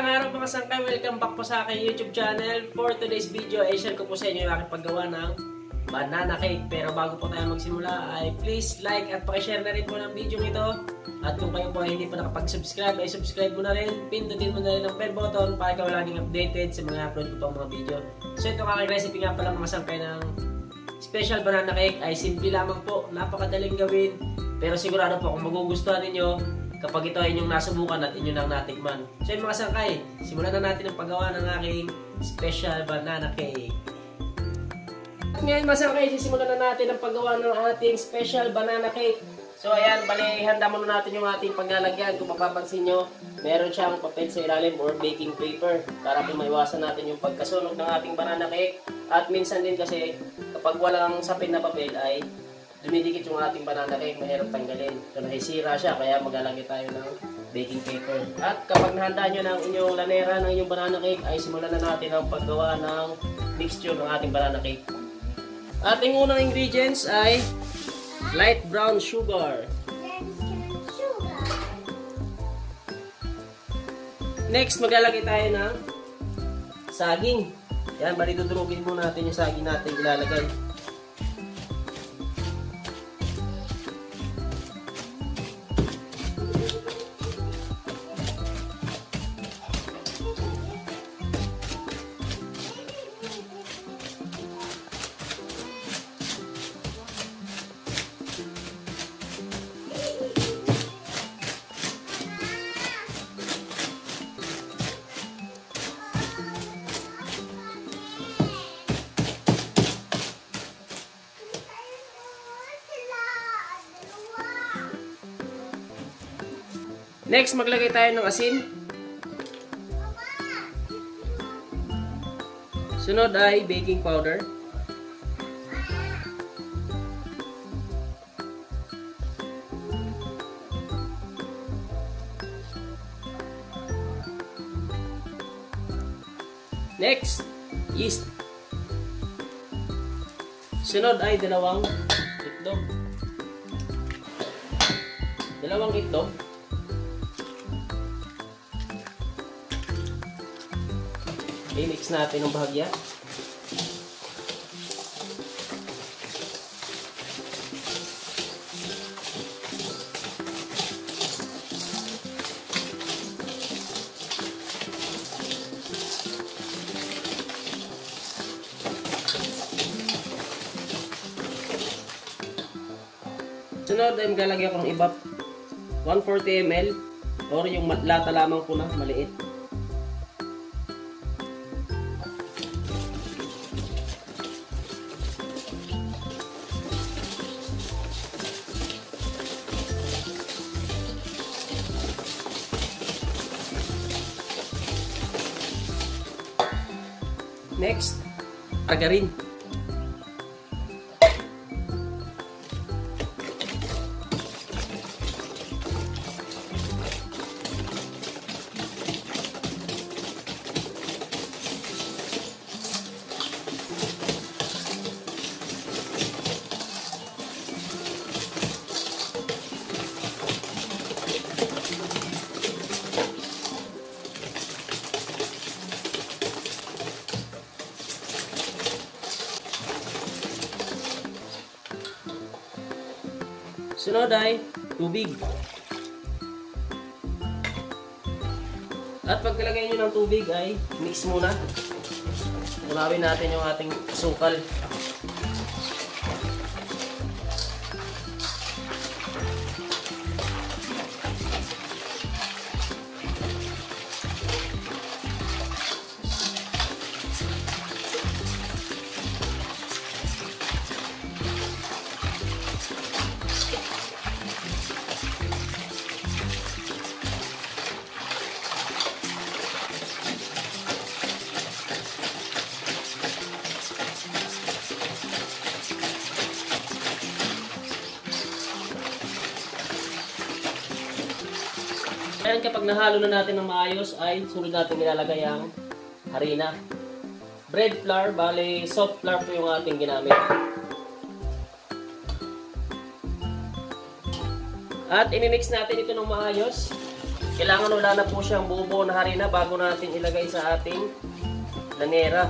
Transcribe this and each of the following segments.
Magandang araw mga sangkay, welcome back po sa aking YouTube channel. For today's video ay share ko po sa inyo yung aking paggawa ng banana cake. Pero bago po tayo magsimula ay please like at pakishare na rin po ng video ito. At kung kayo po ay hindi pa nakapag-subscribe ay subscribe mo na rin, pindutin mo na rin ang bell button para ikaw laging updated sa mga upload ko pang mga video. So ito aking recipe nga pala mga sangkay ng special banana cake ay simple lamang po, napakadaling gawin. Pero sigurado po kung magugustuhan ninyo kapag ito ay inyong nasubukan at inyong nang natikman. So yun mga sangkay, simulan na natin ang paggawa ng aking special banana cake. At ngayon mga sangkay, sisimulan na natin ang paggawa ng ating special banana cake. So ayan, bali handa muna natin yung ating paglalagyan. Kung mapapansin nyo, meron siyang papel sa ilalim or baking paper para po maiwasan natin yung pagkasunog ng ating banana cake. At minsan din kasi kapag walang sapin na papel ay dumidikit yung ating banana cake, mahirap tanggalin. So nahisira siya, kaya maglalagay tayo ng baking paper. At kapag nahanda nyo ng inyong lanera ng inyong banana cake, ay simulan na natin ang paggawa ng mixture ng ating banana cake. Ating unang ingredients ay light brown sugar. Next, maglalagay tayo ng saging. Yan, bali dudurugin muna natin yung saging natin ilalagay. Next, maglagay tayo ng asin. Sunod ay baking powder. Next, yeast. Sunod ay dalawang itlog. Dalawang itlog. I-mix natin ng bahagya. Sunod ay maglalagay akong ibap 140 ml or yung lata lamang po na maliit. Next, agarin. Sunod ay tubig. At pagkalagay nyo ng tubig ay mix muna. Tunawin natin yung ating sukal. Ayan, kapag nahalo na natin ng maayos ay sunod natin ilalagay ang harina. Bread flour, bali soft flour po yung ating ginamit. At imimix natin ito ng maayos. Kailangan wala na po siyang buo-buo na harina bago natin ilagay sa ating lanera.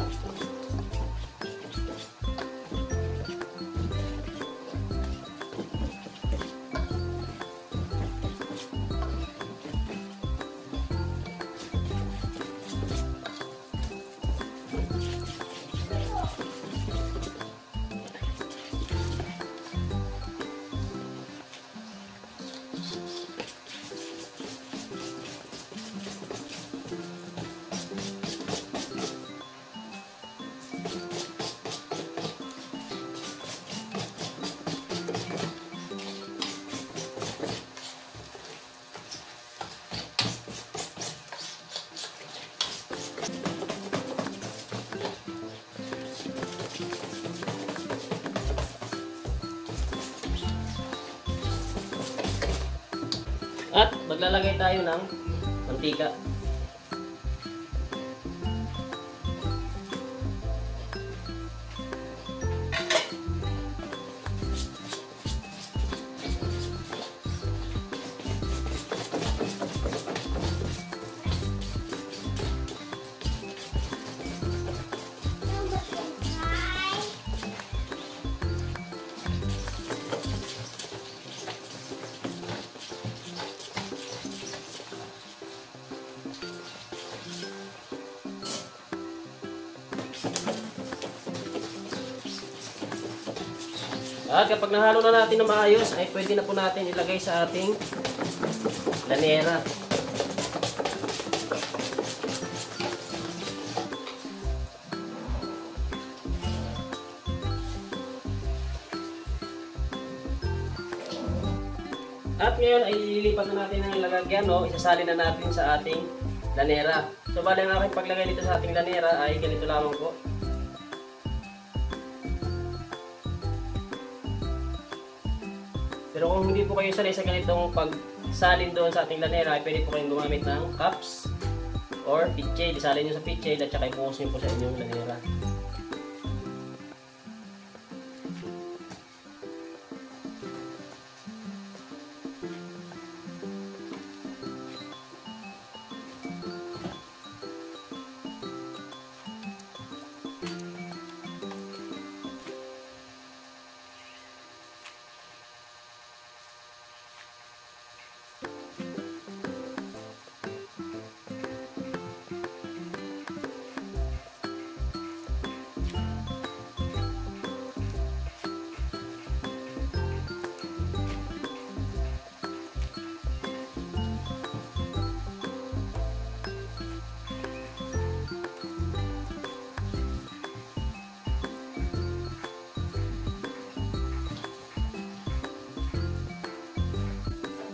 At maglalagay tayo ng mantika. At kapag nahalo na natin ng maayos, ay pwede na po natin ilagay sa ating lanera. At ngayon ay ililipat na natin ang lalagyan, no? Isasali na natin sa ating lanera. So bali ang aking paglagay dito sa ating lanera ay ganito lamang po. Pero kung hindi po kayo sanay sa ganitong pagsalin doon sa ating lanera, ay pwede po kayong gumamit ng cups or pitchay. Isalin nyo sa pitchay at saka ibuhos nyo po sa inyong lanera.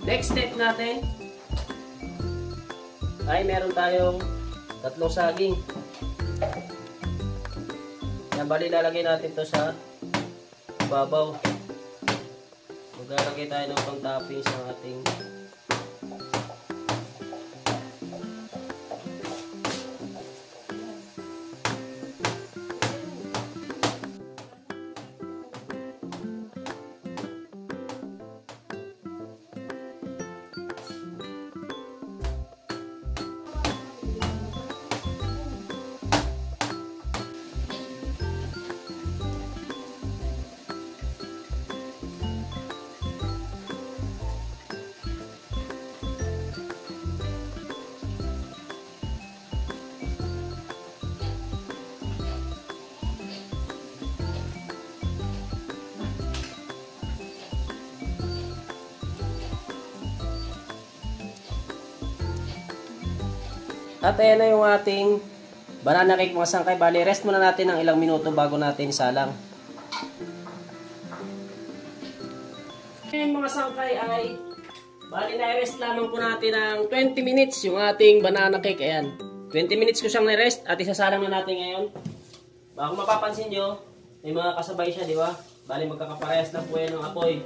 Next step natin ay meron tayong 3 saging. Yan, bali lalagay natin to sa babaw. Maglalagay tayo ng pang-topping sa ating At ayan na yung ating banana cake mga sangkay. Bali, rest muna natin ng ilang minuto bago natin isalang. Ngayon mga sangkay ay bali na-rest lamang po natin ng 20 minutes yung ating banana cake. Ayan, 20 minutes ko siyang na-rest at isasalang na natin ngayon. Kung mapapansin nyo, may mga kasabay siya, di ba? Bali, magkakaparehas na po yan ng apoy.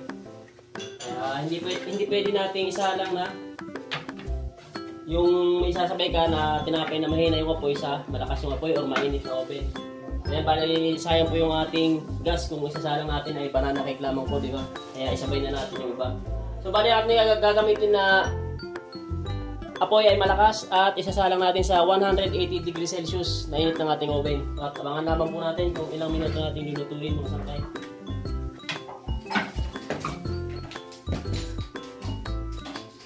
Hindi pwede nating isalang na yung may sasabay ka na tinapay na mahina yung apoy sa malakas yung apoy or mainit na oven. Kaya bali sayang po yung ating gas kung isasalang natin ay banana cake lamang po, di ba? Kaya isabay na natin yung iba. So bali natin gagamitin na apoy ay malakas at isasalang natin sa 180 degrees Celsius na init ng ating oven. At abangan naman po natin kung ilang minuto natin lulutuin mga sangkay.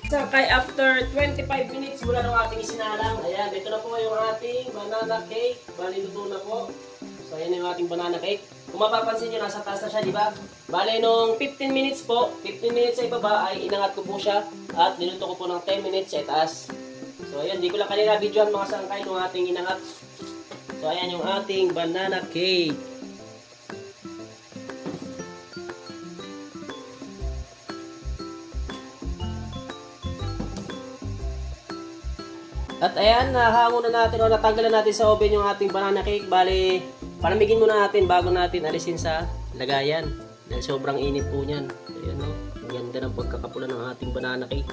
Sangkay, after 25 minutes mula ng ating isinalang, ayan, ito na po yung ating banana cake. Bali, luto na po. So, ayan yung ating banana cake. Kung mapapansin nyo, nasa taas na siya, di ba? Bale, nung 15 minutes po, 15 minutes sa ibaba ay inangat ko po siya at niluto ko po ng 10 minutes sa itaas. So, ayan, di ko lang kanina videoan mga sangkay nung ating inangat. So, ayan yung ating banana cake. At ayan, nahango na natin o natanggalan natin sa oven yung ating banana cake. Bale, palamigin muna natin bago natin alisin sa lagayan. Dahil sobrang init po niyan. Ayan o, ang ganda ng pagkakapula ng ating banana cake.